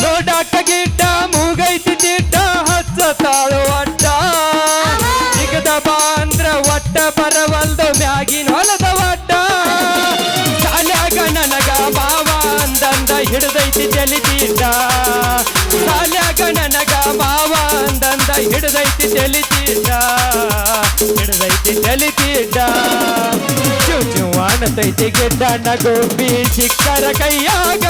ನೋಡಕ್ಕ ಗಿಡ್ಡ ಮೂಗೈತಿ ತಿಟ್ಟ ಹಚ್ಚ ತಾಳುವಟ್ಟ ಜಿಗದ ಬಾಂದ್ರ ಒಟ್ಟ ಬರವಲ್ದು ಮ್ಯಾಗಿನ ಹೊಲದ ಒಟ್ಟ ಶಾಲ್ಯಾಗ ನನಗ ಮಾವ ಅಂದಂದ ಹಿಡ್ದೈತಿ ತೆಲಿತೀಟ ಶಾಲ್ಯಾಗ ನನಗ ಮಾವ ಅಂದಂದ ಹಿಡ್ದೈತಿ ತೆಲಿತೀಟ ಚೂ ಚೂ ಅಣತೈತಿ ಗಿಡ್ಡನ ಗೋಪಿ ಸಿಕ್ಕರ ಕೈಯಾಗ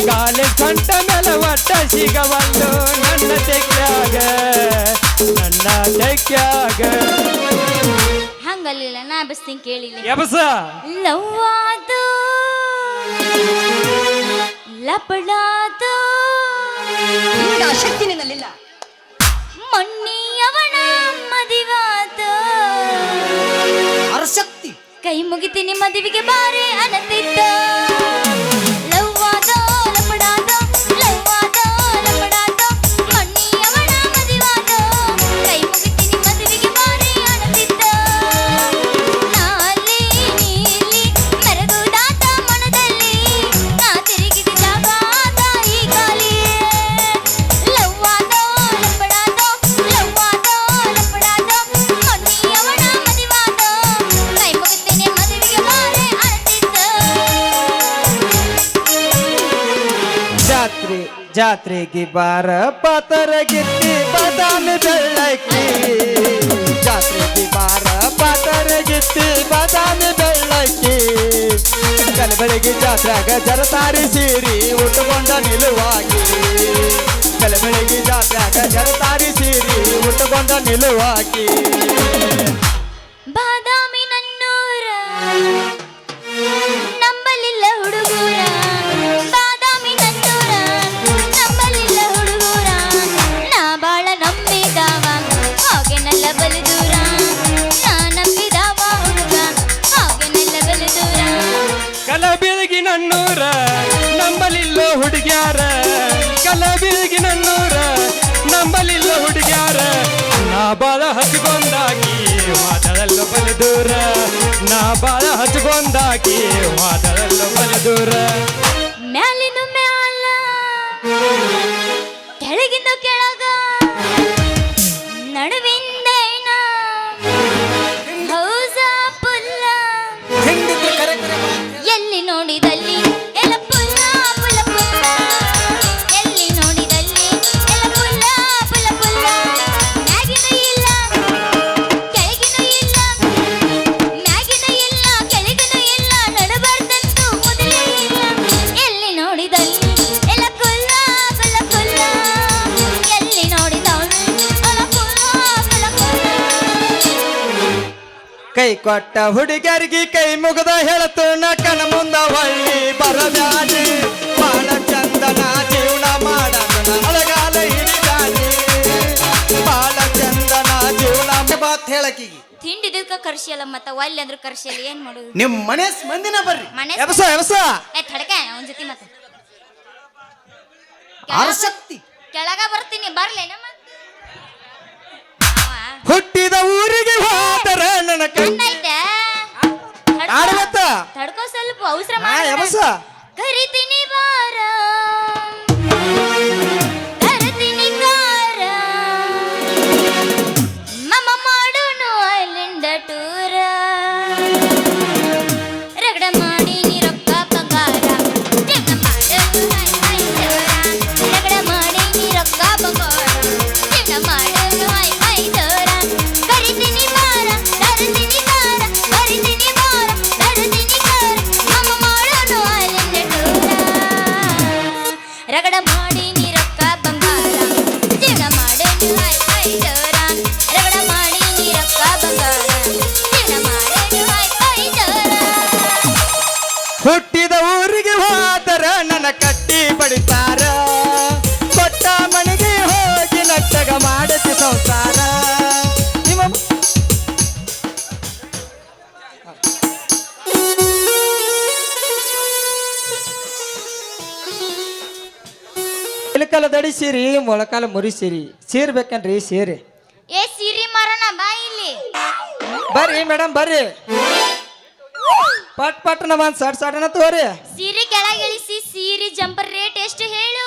ಕಾಲೇಜ್ ಕಂಟ ಮೇಲೆ ಒಟ್ಟ ಸಿಗವಲ್ಲು ನನ್ನ ತೆಕ್ಯಾಗ ಹಂಗಲ್ಲಿಲ್ಲ ನಾ ಬಸ್ತೀನಿ ಕೇಳಿಲ್ಲ ಯಬಸ ಲವ್ವಾದು ಲಪಡಾದು ಶಕ್ತಿ ನಿನ್ನಲ್ಲಿಲ್ಲ ಮೊನ್ನಿಯವನ ಮದಿವಾದ ಅರಶಕ್ತಿ ಕೈ ಮುಗಿತೀನಿ ಮದುವೆಗೆ ಬಾರೆ ಅನ್ನತಿದ್ದ ಲವ್ವಾದ ಲಪಡಾದ ಮೊನ್ನಿಯವನ ಮದಿವಾದ ಕೈ ಮುಗಿತೀನಿ ಮದುವೆಗೆ ಬಾರೆ ಅನ್ನತಿದ್ದ ನಾಲಿ ನೀಲಿ ಮೆರಗುದಾತ ಮನದಲ್ಲಿ ನಾ ತಿರುಗಿದಾಗ ಈ ಗಾಲಿ ಲವ್ವಾದ ಲಪಡಾದ ಮೊನ್ನಿಯವನ ಮದಿವಾದ ಕೈ ಮುಗಿತೀನಿ ಮದುವೆಗೆ ಬಾರೆ ಅನ್ನತಿದ್ದ ಜಾತ್ರೆಗೆ ಬಾರ ಪಾತರ ಗಿತ್ತಿ ಬಾದಾಮಿ ಬೆಳ್ಳಕ್ಕಿ ಜಾತ್ರೆಗೆ ಬಾರ ಪಾತರ ಗಿತ್ತಿ ಬಾದಾಮಿ ಬೆಳ್ಳಕ್ಕಿ ಕಲಬೆಳಗಿ ಜಾತ್ರೆಗ ಜರತಾರಿ ಸೀರಿ ಉಟ್ಟುಕೊಂಡ ನಿಲುವಾಗಿ ಕಲಬೆಳಗಿ ಜಾತ್ರೆಗ ಜರತಾರಿ ಸೀರಿ ಉಟ್ಟುಕೊಂಡ ನಿಲುವಾಗಿ ಬಾದಾಮಿ ನನ್ನೂರ ನಂಬಲಿಲ್ಲ ಹುಡುಗೂರ ಬಾದಾಮಿ ನನ್ನೂರ ನಂಬಲಿಲ್ಲ ಹುಡುಗೂರ ನಾ ಬಾಳ ನಂಬಿದವ ಹಾಗೆನೆಲ್ಲ ಬಲು ದೂರ ನಾ ನಂಬಿದವ ಹುಡುಗ ಹಾಗೆನೆಲ್ಲ ಬಲು ದೂರ ಕಲಬೆಳಗಿ ನನ್ನೂರ ನಂಬಲಿಲ್ಲ ಹುಡುಗ್ಯಾರ ನಾ ಬಾಳ ಹಚ್ಕೊಂಡಾಕಿ ಮಾತಾಡಲ್ಲ ಬಲು ದೂರ ಮಾತಾಡಲ್ಲ ಬಲು ದೂರ ಮ್ಯಾಲಿನ ಮ್ಯಾಲ ಕೆಳಗಿಂದ ಕೆಳಗ ನಡುವಿಂದೇನ ಹೌಸ ಪುಲ್ಲ ಎಲ್ಲಿ ನೋಡಿದಲ್ಲಿ ಎಲ ಪುಲ್ಲ ಪುಲ್ಲ ಪುಲ್ಲ ಎಲ್ಲಿ ನೋಡಿದಲ್ಲಿ ಎಲ ಪುಲ್ಲ ಪುಲ್ಲ ಪುಲ್ಲ ಮ್ಯಾಗಿನ ಇಲ್ಲ ಕೆಳಗಿನ ಇಲ್ಲ ಮ್ಯಾಗಿನ ಇಲ್ಲ ಕೆಳಗಿನ ಇಲ್ಲ ನಡಬಾರ್ದಂತೂ ಮೊದಲೇ ಇಲ್ಲ ಕೈ ಕೊಟ್ಟ ಹುಡುಗರಿಗೆ ಕೈ ಮುಗದ ಹೇಳತು ಕಣ ಮುಂದ ಹೊಳ್ಳಿ ಬರಬ್ಯಾಡಿ ಬಾಳ ಚಂದನ ಜೀವನ ಮಾಡನ ಅಳಗಾಲ ಹಿಡಿದಾಡಿ ಬಾಳ ಚಂದನ ಜೀವನ ಮಾತ್ ಹೇಳಕೀಗಿ ತಿಂಡಿದಕ್ಕ ಕರ್ಸಿಯಲ್ಲ ಮತ್ತ ಒಲ್ಲೆ ಅಂದ್ರ ಕರ್ಸಿಯಲ್ಲ ಏನ್ ಮಾಡುದು ನಿಮ್ ಮನೆ ಮಂದಿನ ಬರ್ರಿ ಮನೆ ಎಬಸ ಎಬಸ ಥಡ್ಕ ಅವನ ಜೊತೆ ಮತ್ತೆ ಆಸಕ್ತಿ ಕೆಳಗ ಬರ್ತೀನಿ ಬರ್ಲೇನ ಹುಟ್ಟಿದ ಊರಿಗೆ ಹೋದರ ನನ್ನ ಕಣ್ಣೈತೆ ಆಡಮತ್ತ ತಡ್ಕೋ ಸ್ವಲ್ಪ ಅವಸರ ಎಬಸ ಕರಿತೀನಿ ಬಾರ ಕರಿತೀನಿ ಕಾರ ಮಮ್ಮ ಮಾಡೋನು ಅಲ್ಲಿಂದ ಟೂರ ರಗಡ ಮಾಡಿ ನೀ ರೊಕ್ಕ ಬಂಗಾರ ಜೀವನ ಮಾಡೋನು ಹೈ ಜೋರ ರಗಡ ಮಾಡಿ ನೀ ರೊಕ್ಕ ಬಂಗಾರ ಜೀವನ ಮಾಡೋನು ಹೈ ಜೋರ ಕರಿತೀನಿ ಬಾರ ಕರಿತೀನಿ ಕಾರ ಕರಿತೀನಿ ಬಾರ ಕರಿತೀನಿ ಕಾರ ಮಮ್ಮ ಮಾಡೋನು ಅಲ್ಲಿಂದ ಟೂರ ರಗಡ ಮಾಡಿ ನೀ ರೊಕ್ಕ ಬಂಗಾರ ಜೀವನ ಮಾಡೋನು ಹೈ ಜೋರ ರಗಡ ಮಾಡಿ ನೀ ರೊಕ್ಕ ಬಂಗಾರ ಜೀವನ ಮಾಡೋನು ಹೈ ಜೋರ ಹುಟ್ಟಿದ ಊರಿಗೆ ಹೋದರ ನನ್ನ ಕಟ್ಟಿ ಬಡಿತಾರ ಕೊಟ್ಟ ಮನೆಗೆ ಹೋಗಿ ನಟ್ಟಗ ಮಾಡತಿ ಸಂಸಾರ ನಿಮ್ಮ ಇಳಕಲ ದಡಿ ಸೀರಿ ಮೊಳಕಾಲ ಮುರಿ ಸೀರಿ ಸೀರ್ ಬೇಕನ್ರಿ ಸೀರೆ ಏ ಸಿರಿ ಮರಣ ಬಾ ಇಲ್ಲಿ ಬರ್ರಿ ಮೇಡಮ್ ಬರ್ರಿ ಪಟ್ ಪಟ್ ನಮ್ಮ ಸಡ್ಸಡನ ತೋರಿ ಸೀರೆ ಕೆಳಗಿಳಿಸಿ ಸೀರೆ ಜಂಪರ್ ರೇಟ್ ಎಷ್ಟು ಹೇಳು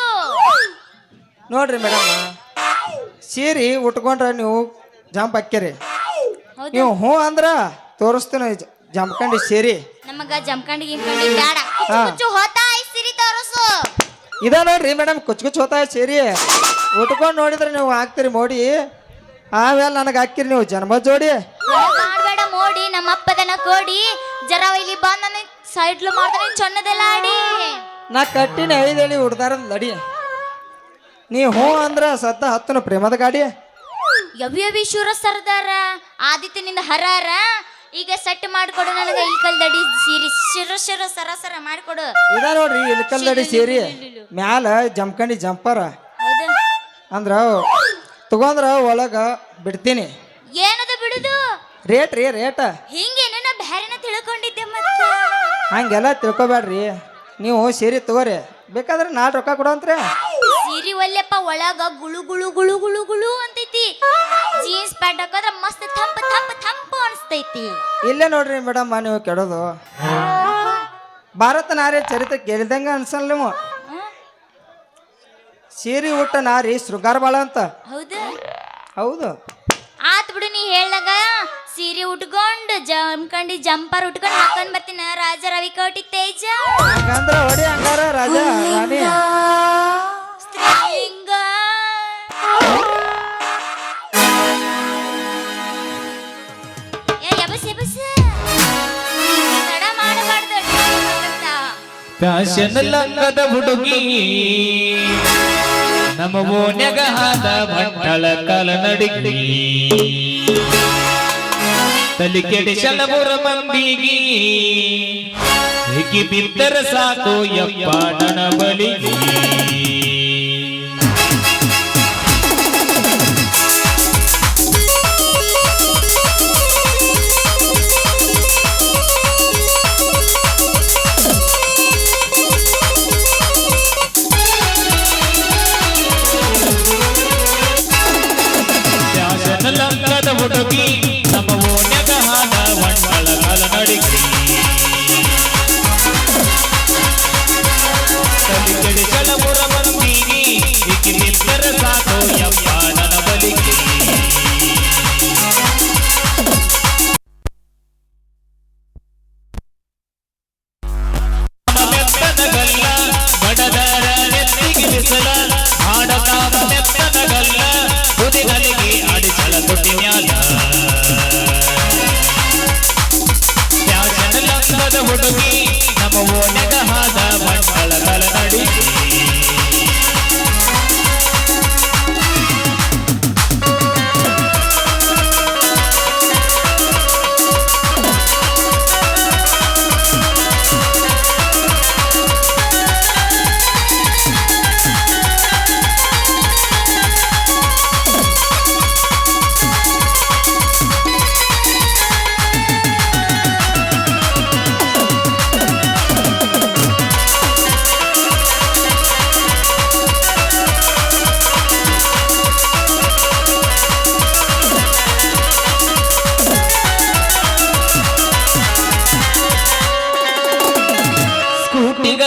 ನೋಡ್ರಿ ಮೇಡಮ್ ಸೀರೆ ಉಟ್ಕೊಂಡ್ರೆ ನೀವು ಜಂಪ್ ಹಾಕ್ಕಿರಿ ಹೌದು ನೀವು ಹ್ಞೂ ಅಂದ್ರ ತೋರಿಸ್ತೀನಿ ಜಂಪ್ಕಂಡು ಸೀರೆ ನಮಗ ಜಂಪ್ಕಂಡಿ ಗಿಂಪ್ಕಂಡಿ ಬೇಡ ಹಾ. ಕುಚ್ಚು ಹೋತಾ ಐ ಸೀರೆ ತೋರಿಸು ಇದ ನೋಡ್ರಿ ಮೇಡಮ್ ಕುಚ್ ಹೋತಾಯ ಸೀರೆ ಉಟ್ಕೊಂಡು ನೋಡಿದ್ರೆ ನೀವು ಹಾಕ್ತೀರಿ ಮೋಡಿ ಆಮೇಲೆ ನನಗೆ ಹಾಕಿರಿ ನೀವು ಜನ್ಮ ಜೋಡಿ ಮಾಡಬೇಡ ಮೋಡಿ ನಮ್ಮ ಅಪ್ಪದನ ಕೋಡಿ ಜರ ಇಲ್ಲಿ ಬಂದ ನನಗೆ ಸೈಡ್ಲು ಮಾಡ್ತಾನೆ ಚೊನ್ನದೆಲ್ಲ ಆಡಿ ನಾ ಕಟ್ಟಿನ ಐದೇಳಿ ಹುಡ್ದಾರ ಲಡಿ ನೀ ಹ್ಞೂ ಅಂದ್ರ ಸದ್ದ ಹತ್ತನ ಪ್ರೇಮದ ಗಾಡಿ ಯವಿ ಶೂರ ಸರ್ದಾರ ಆದಿತ್ಯನಿಂದ ಹರಾರ ಈಗ ಸೆಟ್ ಮಾಡಿಕೊಡು ನನಗೆ ಇಲ್ಕಲ್ದಡಿ ಸೀರೆ ಶಿರ ಸರ ಮಾಡಿಕೊಡು ಇದ ನೋಡ್ರಿ ಇಲ್ಕಲ್ದಡಿ ಸೀರೆ ಮ್ಯಾಲ ಜಂಪ್ಕಂಡಿ ಜಂಪರ ಹೌದು ಅಂದ್ರ ತಗೊಂಡ್ರ ಒಳಗ ಬಿಡ್ತೀನಿ ಏನದು ಬಿಡುದು ರೇಟ್ ರೀ ರೇಟ ಹಿಂಗೇನ ನಾ ಬ್ಯಾರೆನ ತಿಳ್ಕೊಂಡಿದ್ದೆ ಮತ್ತ ಹಂಗೆಲ್ಲ ತಿಳ್ಕೊಬೇಡ್ರಿ ನೀವು ಸೀರೆ ತಗೋರಿ ಬೇಕಾದ್ರೆ ನಾ ರೊಕ್ಕ ಕೊಡೋಂತ್ರಿ ಸೀರೆ ಒಲ್ಲೆಪ್ಪ ಒಳಗ ಗುಳು ಗುಳು ಗುಳು ಗುಳು ಗುಳು ಅಂತೈತಿ ಜೀನ್ಸ್ ಪ್ಯಾಂಟ್ ಹಾಕೋದ್ರ ಮಸ್ತ್ ಥಂಪ ಥಂಪ ಥಂಪ ಅನಿಸ್ತೈತಿ ಇಲ್ಲೇ ನೋಡ್ರಿ ಮೇಡಮ್ ನೀವು ಕೆಡೋದು ಭಾರತ ನಾರಿ ಚರಿತ್ರೆ ಕೇಳಿದಂಗ ಅನ್ಸಲ್ಲ ನೀವು ಸೀರೆ ಊಟ ನಾರಿ ಶೃಂಗಾರ ಬಾಳ ಅಂತ ಹೌದು ಹೌದು ಆತ್ ಬಿಡು ನೀ ಹೇಳ್ದಾಗ ಸೀರೆ ಉಟ್ಕೊಂಡು ಜಂಪ್ಕಂಡಿ ಜಂಪರ್ ಉಟ್ಕೊಂಡು ಹಾಕೊಂಡ್ ಬರ್ತೀನ ರಾಜ ರವಿಕೋಟಿ ತೇಜ ಹಂಗಂದ್ರ ಹೊಡಿ ಹಂಗಾರ ರಾಜ ರಾಣಿ ಸ್ತ್ರೀಲಿಂಗ ಎಬಸ್ ಎಬಸ್ ತಡ ಮಾಡಬಾರ್ದು ಫ್ಯಾಷನ್ ಲಂಗದ ಹುಡುಗಿ ನಮ್ಮ ಓನ್ಯಾಗ ಹಾದ ಭಟ್ಟಳ ಕಾಲ ನಡಿಗಿ ತಲಿ ಕೆಡಿಸಲ ಮೂರ ಮಂದಿಗಿ ಹಿಕ್ಕಿ ಬಿದ್ದರೆ ಸಾಕು ಯಪ್ಪ ನನ್ನ ಬಲಿಗಿ ಲಂಕದ ಹುಡುಗಿ ನಮ್ಮ ಓನ್ಯಾಗ ಹಾದ ಭಟ್ಟಳ ಕಾಲ ನಡಿಗಿ ತಲಿ ಕೆಡಿಸಲ ಮೂರ ಮಂದಿಗಿ ಹಿಕ್ಕಿ ಬಿದ್ದರೆ ಸಾಕು ಯಪ್ಪ ನನ್ನ ಬಲಿಗಿ ಮೆತ್ತನಗಲ್ಲ ಬಡದರ ನೆತ್ತಿಗೆ ಬಿಸಲ ಹಾಡತಾವ ಮೆತ್ತನಗಲ್ಲ ಬುದಿನಲಿಗೆ ಆಡಿಸಲ ತುಟಿ ಮ್ಯಾಲ ಫ್ಯಾಷನ್ ಲಂಗದ ಹುಡುಗಿ ನಮ್ಮ ಓನ್ಯಾಗ ಹಾದ ಭಟ್ಟಳ ಕಾಲ ನಡಿಗಿ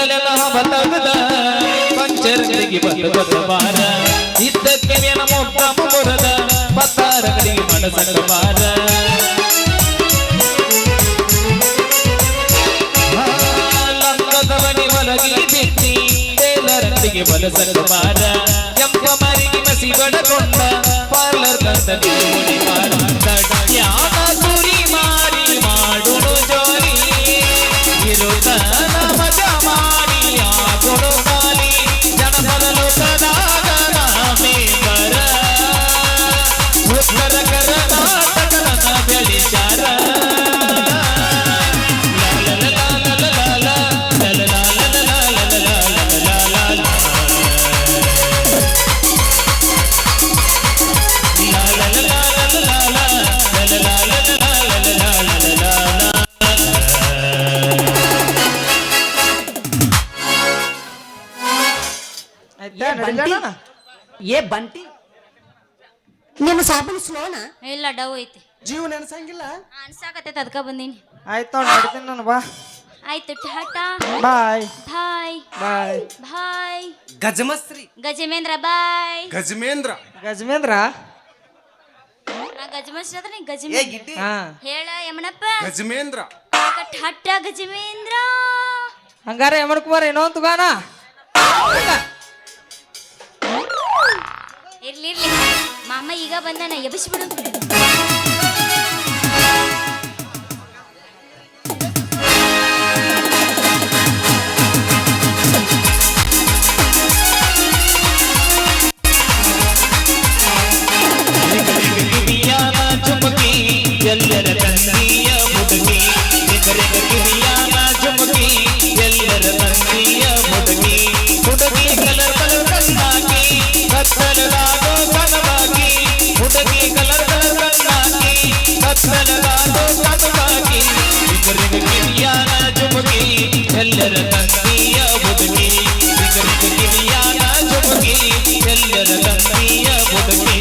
ಕೂದಲೆಲ್ಲ ಬತ್ತಗದ ಪಂಚರಂಗಡಿಗೆ ಬಂದು ಗೊತ್ತ ಬಾರ ಇದ್ದಕ್ಕೆ ಮೇನ ಮೊತ್ತ ಮುರದ ಪತ್ತಾರಂಗಡಿಗೆ ಮನಸಕ ಬಾರ ಲಂಕದವನಿ ಒಲಗಿ ಬಿಟ್ಟಿ ಟೇಲರಂಗಡಿಗೆ ಬಲಸಕ ಬಾರ ಎಂಪ ಮರಿಗೆ ಮಸಿ ಬಡಕೊಂಡ ಪಾರ್ಲರ್ ತಂದ ನಿಲುವಳಿ ಬಾರ ಜ್ಞಾನ ಸುರಿ ಮಾರಿ ಮಾಡುಳು ಜೋರಿ ಇರುತ್ತ ನಮಗ ಮಾಡಿ ಆಗುಳು ಗಾಲಿ ಜನಪದ ಲೋಕದಾಗ ನಾಮೇ ಬರ ಉತ್ತರ ಕರ್ನಾಟಕದ ಬೆಳಿಚಾರ ಆಯ್ತಾ ನಡಿಲಣ್ಣ? ಏ ಬಂಟಿ ನಿಮ್ಮ ಸಾಬೂನು ಸ್ಲೋನಾ ಇಲ್ಲ ಡವ್ ಐತಿ ಜೀವ ನೆನಸಂಗಿಲ್ಲ ಅನ್ಸಾಕತ್ತೈತೆ ಅದಕ್ಕ ಬಂದೀನಿ ಆಯ್ತು ನೋಡಿ ನಡಿತೀನಿ ನಾನು ಬಾ ಆಯ್ತು ಟಾಟಾ ಬಾಯ್ ಬಾಯ್ ಬಾಯ್ ಬಾಯ್ ಗಜಮಸ್ತ್ರಿ ಗಜಮೇಂದ್ರ ಬಾಯ್ ಗಜಮೇಂದ್ರ ಗಜಮೇಂದ್ರ ಗಜಮಸ್ತ್ರ ಅದ್ರ ನೀ ಏ ಗಜಮೇಂದ್ರ ಗಿಡ್ಡಿ ಹಾ ಹೇಳ ಯಮನಪ್ಪ ಗಜಮೇಂದ್ರ ಟಾಟಾ ಗಜಮೇಂದ್ರ ಹಂಗಾರ ಯಮನ್ ಕುಮಾರ್ ಏನೋ ಅಂತ ಗಾನ ಇರ್ಲಿ ಇರ್ಲಿ ಮಾಮ ಈಗ ಬಂದಾನ ಎಬ್ಬಿಸ್ಬಿಡು ಕಿವಿಯಾನ ಚುಮಕಿ ಎಲ್ಲರ ತಂದೆಯ ಮುದುಕಿ ಕಿವಿಯಾನ ಚುಮಕಿ ಎಲ್ಲರ ತಂದೆಯ ಮುದುಕಿ ಹುಡುಗಿ ಕಲರ್ ಕಲರ್ ಕಣ್ಣಾಕಿ ಕತ್ತಲಗಾದೋ ಕನವಾಗಿ ಹುಡುಗಿ ಕಲರ್ ಕಲರ್ ಕಣ್ಣಾಕಿ ಕತ್ತಲಗಾದೋ ಕನವಾಗಿ ಕಿವಿಯಾನ ಚುಮಕಿ ಎಲ್ಲರ ತಂದೆಯ ಮುದುಕಿ ಕಿವಿಯಾನ ಚುಮಕಿ ಎಲ್ಲರ ತಂದೆಯ ಮುದುಕಿ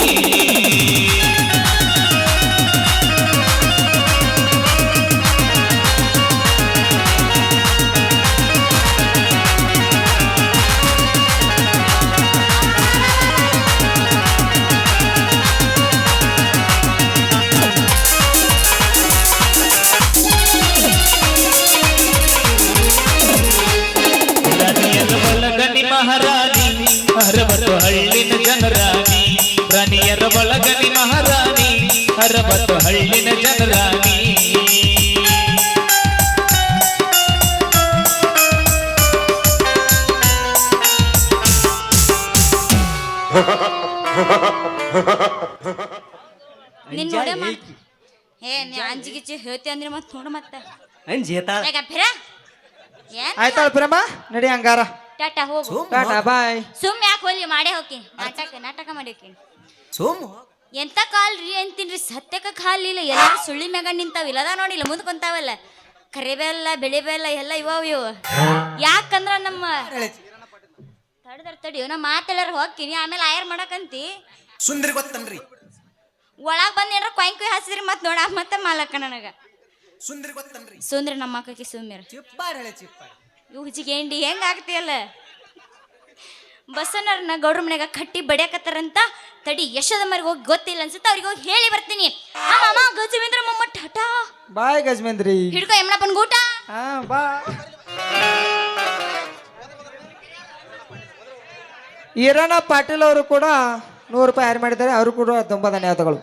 ರಾಣಿಯರ ಬಳಗನಿ ಮಹಾರಾಣಿ ಹರಬತ್ತು ಹಳ್ಳಿನ ಜನರಾಣಿ ರಾಣಿಯರ ಬಳಗನಿ ಮಹಾರಾಣಿ ಹರಬತ್ತು ಹಳ್ಳಿನ ಜನರಾಣಿ ನಿನ್ ನೋಡೇ ಏ ನೀ ಅಂಜಿಗಿಚ್ಚಿ ಹೇಳ್ತಿ ಅಂದ್ರೆ ಮತ್ ನೋಡು ಮತ್ತೆ ಅಂಜೇತಾಳ ಯಾಕಪ್ಪಿರ ಏನ್ ಆಯ್ತಾಳ ಪ್ರೇಮ ನಡಿ ಹಂಗಾರ ಟಾಟಾ ಹೋಗು ಟಾಟಾ ಬಾಯ್ ಸುಮ್ ಯಾಕೆ ಹೋಗ್ಲಿ ಮಾಡೇ ಹೋಗ್ತೀನಿ ನಾಟಕ ಮಾಡಿ ಹೋಗ್ತೀನಿ ಸೋಮು ಎಂತ ಕಾಲ್ರಿ ಅಂತೀನ್ರಿ ಸತ್ಯಕ್ಕ ಕಾಲಿಲ್ಲ ಎಲ್ಲಾರು ಸುಳ್ಳಿ ಮ್ಯಾಗ ನಿಂತಾವ ಇಲ್ಲದ ನೋಡಿಲ್ಲ ಮುಂದೆ ಕುಂತಾವಲ್ಲ ಕರಿಬೇಲ್ಲ ಬೆಳಿಬೇಲ್ಲ ಎಲ್ಲ ಇವು ಯಾಕಂದ್ರ ನಮ್ಮ ತಡಿಯೋ ನಾ ಮಾತಾಡ್ಯಾರ ಹೋಗ್ತೀನಿ ಆಮೇಲೆ ಆಯರ್ ಮಾಡಕಂತಿ ಸುಂದ್ರಿ ಗೊತ್ತನ್ರಿ ಒಳಗ್ ಬಂದ್ ಏನಾರ ಕೊಯ್ ಹಾಸಿದ್ರಿ ಮತ್ ನೋಡ ಮತ್ತೆ ಮಾಲಕ್ಕ ನನಗ ಸುಂದ್ರಿ ಗೊತ್ತನ್ರಿ ಸುಂದ್ರಿ ನಮ್ಮ ಅಕ್ಕಕ್ಕೆ ಸುಮ್ಮಿರ ಚಿಪ್ಪಾರ ಹೇಳ ಚಿಪ್ಪಾರ ಇವು ಹುಜಿಗೇಂಡಿ ಹೆಂಗ ಆಗ್ತಿಯಲ್ಲ ಬಸನರ್ನ ಗೌಡ್ರ ಮನೆಗ ಕಟ್ಟಿ ಬಡಿಯಾಕತ್ತಾರಂತ ತಡಿ ಯಶೋದ ಮರಿಗೆ ಹೋಗಿ ಗೊತ್ತಿಲ್ಲ ಅನ್ಸುತ್ತೆ ಅವ್ರಿಗೆ ಹೋಗಿ ಹೇಳಿ ಬರ್ತೀನಿ ಮಾಮ ಗಜವೇಂದ್ರ ಮಮ್ಮ ಟಾಟಾ ಬಾಯ್ ಗಜಮೇಂದ್ರಿ ಹಿಡ್ಕೊ ಯಮನಪ್ಪನ ಗೂಟ ಹಾ ಬಾ ಈರಣ್ಣ ಪಾಟೀಲ್ ಅವರು ಕೂಡ 100 ರೂಪಾಯಿ ಯಾರು ಮಾಡಿದ್ದಾರೆ ಅವರು ಕೂಡ ತುಂಬ ಧನ್ಯವಾದಗಳು.